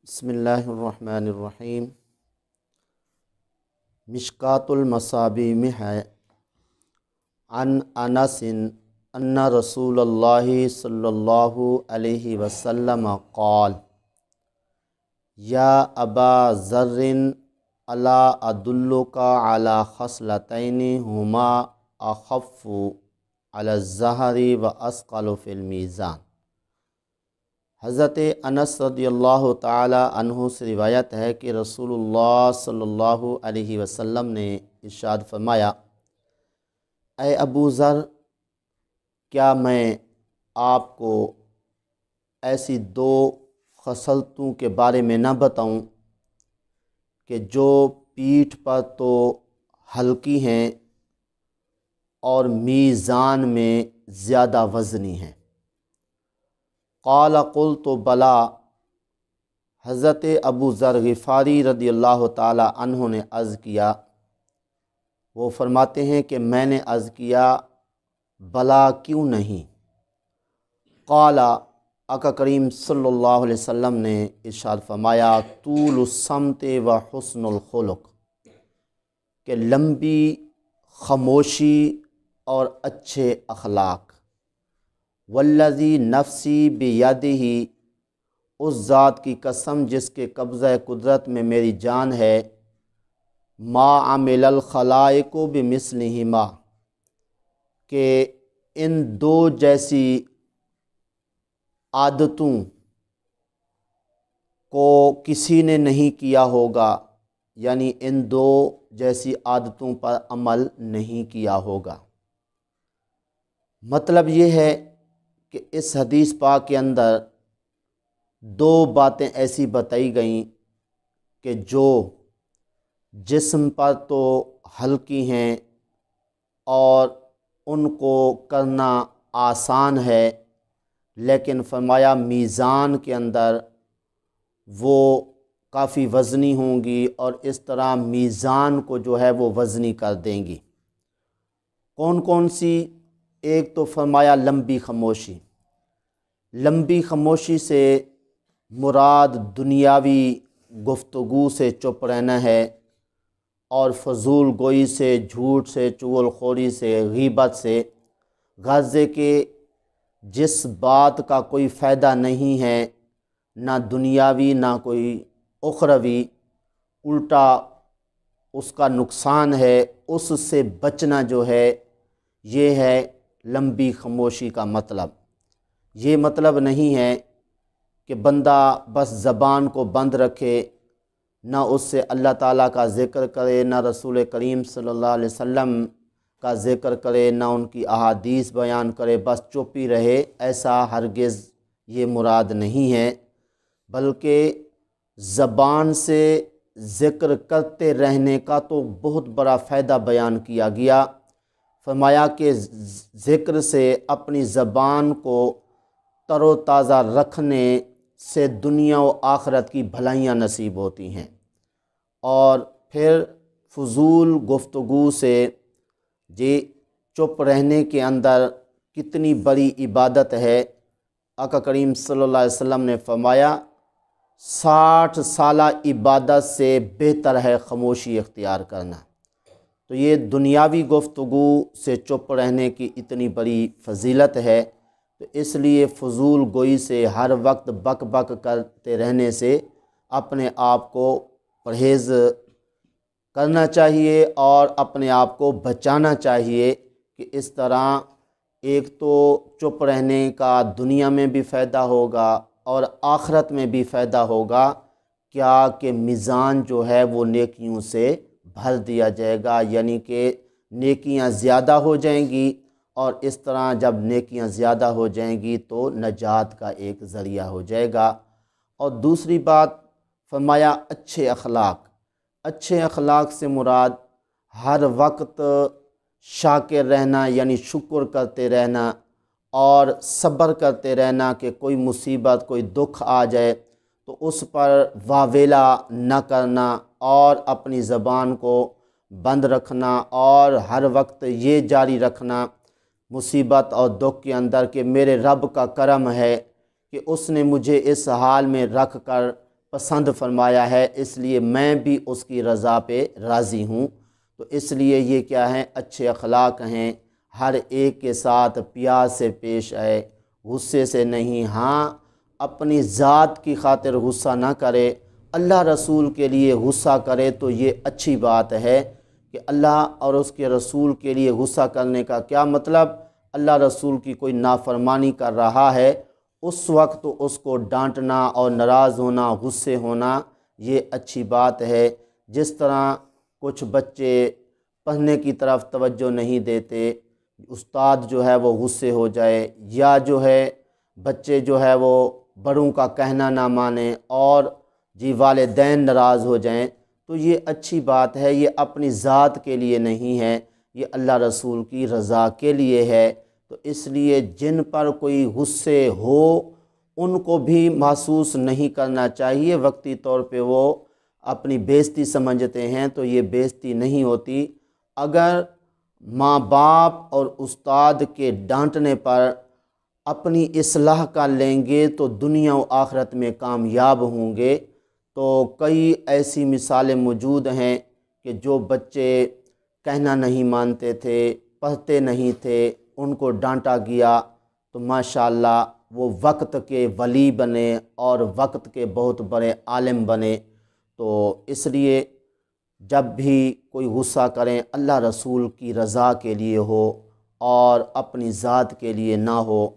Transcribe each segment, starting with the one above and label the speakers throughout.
Speaker 1: بسم اللہ الرحمن الرحیم۔ مشکوٰۃ المصابیح میں ہے عن انس ان رسول اللہ صلی اللہ علیہ وسلم قال یا ابا ذر الا ادلک علی خصلتین ہما اخف علی الظہر واثقل فی المیزان۔ حضرت انس رضی اللہ تعالی عنہ سے روایت ہے کہ رسول اللہ صلی اللہ علیہ وسلم نے ارشاد فرمایا، اے ابو ذر، کیا میں آپ کو ایسی دو خصلتوں کے بارے میں نہ بتاؤں کہ جو پیٹھ پر تو ہلکی ہیں اور میزان میں زیادہ وزنی ہیں؟ قال قلت بلا، حضرت ابو ذر غفاری رضی اللہ تعالی عنہ نے عرض کیا، وہ فرماتے ہیں کہ میں نے عرض کیا بلا کیوں نہیں؟ قال، آقا کریم صلی اللہ علیہ وسلم نے ارشاد فرمایا، طول الصمت و حسن الخلق، کہ لمبی خاموشی اور اچھے اخلاق۔ والذی نفسی بیدہ، اس ذات کی قسم جس کے قبضہ قدرت میں میری جان ہے، ما عمل الخلائق بمثلہما، کہ ان دو جیسی عادتوں کو کسی نے نہیں کیا ہوگا، یعنی ان دو جیسی عادتوں پر عمل نہیں کیا ہوگا۔ مطلب یہ ہے کہ اس حدیث پاک کے اندر دو باتیں ایسی بتائی گئیں کہ جو جسم پر تو ہلکی ہیں اور ان کو کرنا آسان ہے، لیکن فرمایا میزان کے اندر وہ کافی وزنی ہوں گی اور اس طرح میزان کو جو ہے وہ وزنی کر دیں گی۔ کون کون سی؟ ایک تو فرمایا لمبی خاموشی۔ لمبی خاموشی سے مراد دنیاوی گفتگو سے چپ رہنا ہے، اور فضول گوئی سے، جھوٹ سے، چغل خوری سے، غیبت سے، غرض کہ جس بات کا کوئی فائدہ نہیں ہے، نہ دنیاوی نہ کوئی اخروی، الٹا اس کا نقصان ہے، اس سے بچنا جو ہے یہ ہے لمبی خاموشی کا مطلب۔ یہ مطلب نہیں ہے کہ بندہ بس زبان کو بند رکھے، نہ اس سے اللہ تعالیٰ کا ذکر کرے، نہ رسول کریم صلی اللہ علیہ وسلم کا ذکر کرے، نہ ان کی احادیث بیان کرے، بس چپ ہی رہے، ایسا ہرگز یہ مراد نہیں ہے، بلکہ زبان سے ذکر کرتے رہنے کا تو بہت بڑا فائدہ بیان کیا گیا۔ فرمایا کہ ذکر سے اپنی زبان کو تر و تازہ رکھنے سے دنیا و آخرت کی بھلائیاں نصیب ہوتی ہیں، اور پھر فضول گفتگو سے چپ رہنے کے اندر کتنی بڑی عبادت ہے۔ آقا کریم صلی اللہ علیہ وسلم نے فرمایا 60 سالہ عبادت سے بہتر ہے خاموشی اختیار کرنا۔ تو یہ دنیاوی گفتگو سے چپ رہنے کی اتنی بڑی فضیلت ہے، تو اس لیے فضول گوئی سے، ہر وقت بک بک کرتے رہنے سے اپنے آپ کو پرہیز کرنا چاہیے اور اپنے آپ کو بچانا چاہیے، کہ اس طرح ایک تو چپ رہنے کا دنیا میں بھی فائدہ ہوگا اور آخرت میں بھی فائدہ ہوگا، کیا کہ میزان جو ہے وہ نیکیوں سے بھر دیا جائے گا، یعنی کہ نیکیاں زیادہ ہو جائیں گی، اور اس طرح جب نیکیاں زیادہ ہو جائیں گی تو نجات کا ایک ذریعہ ہو جائے گا۔ اور دوسری بات فرمایا اچھے اخلاق۔ اچھے اخلاق سے مراد ہر وقت شاکر رہنا، یعنی شکر کرتے رہنا اور صبر کرتے رہنا، کہ کوئی مصیبت، کوئی دکھ آ جائے تو اس پر واویلا نہ کرنا اور اپنی زبان کو بند رکھنا، اور ہر وقت یہ جاری رکھنا مصیبت اور دکھ کے اندر کہ میرے رب کا کرم ہے کہ اس نے مجھے اس حال میں رکھ کر پسند فرمایا ہے، اس لیے میں بھی اس کی رضا پہ راضی ہوں۔ تو اس لیے یہ کیا ہیں؟ اچھے اخلاق ہیں۔ ہر ایک کے ساتھ پیار سے پیش آئے، غصے سے نہیں۔ ہاں، اپنی ذات کی خاطر غصہ نہ کرے، اللہ رسول کے لیے غصہ کرے تو یہ اچھی بات ہے کہ اللہ اور اس کے رسول کے لیے غصہ کرنے کا کیا مطلب؟ اللہ رسول کی کوئی نافرمانی کر رہا ہے، اس وقت اس کو ڈانٹنا اور ناراض ہونا، غصے ہونا، یہ اچھی بات ہے۔ جس طرح کچھ بچے پڑھنے کی طرف توجہ نہیں دیتے، استاد جو ہے وہ غصے ہو جائے، یا جو ہے بچے جو ہے وہ بڑوں کا کہنا نہ مانیں اور والدین ناراض ہو جائیں، تو یہ اچھی بات ہے۔ یہ اپنی ذات کے لیے نہیں ہے، یہ اللہ رسول کی رضا کے لیے ہے۔ تو اس لیے جن پر کوئی غصے ہو ان کو بھی محسوس نہیں کرنا چاہیے، وقتی طور پہ وہ اپنی بےزتی سمجھتے ہیں تو یہ بےزتی نہیں ہوتی۔ اگر ماں باپ اور استاد کے ڈانٹنے پر اپنی اصلاح کر لیں گے تو دنیا و آخرت میں کامیاب ہوں گے۔ تو کئی ایسی مثالیں موجود ہیں کہ جو بچے کہنا نہیں مانتے تھے، پڑھتے نہیں تھے، ان کو ڈانٹا گیا تو ماشاءاللہ وہ وقت کے ولی بنے اور وقت کے بہت بڑے عالم بنے۔ تو اس لیے جب بھی کوئی غصہ کریں اللہ رسول کی رضا کے لیے ہو اور اپنی ذات کے لیے نہ ہو۔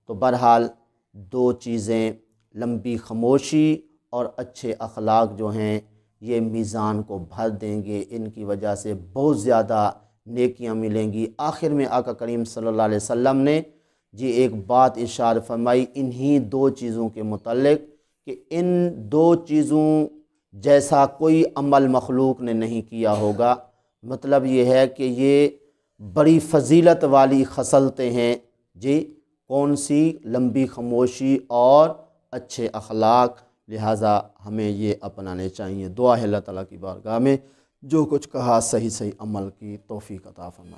Speaker 1: تو بہرحال دو چیزیں، لمبی خاموشی اور اچھے اخلاق جو ہیں یہ میزان کو بھر دیں گے، ان کی وجہ سے بہت زیادہ نیکیاں ملیں گی۔ آخر میں آقا کریم صلی اللہ علیہ وسلم نے ایک بات ارشاد فرمائی انہی دو چیزوں کے متعلق کہ ان دو چیزوں جیسا کوئی عمل مخلوق نے نہیں کیا ہوگا۔ مطلب یہ ہے کہ یہ بڑی فضیلت والی خصلتیں ہیں۔ کون سی؟ لمبی خاموشی اور اچھے اخلاق، لہٰذا ہمیں یہ اپنانے چاہیے۔ دعا ہے اللہ تعالیٰ کی بارگاہ میں جو کچھ کہا صحیح عمل کی توفیق عطا فرمائے۔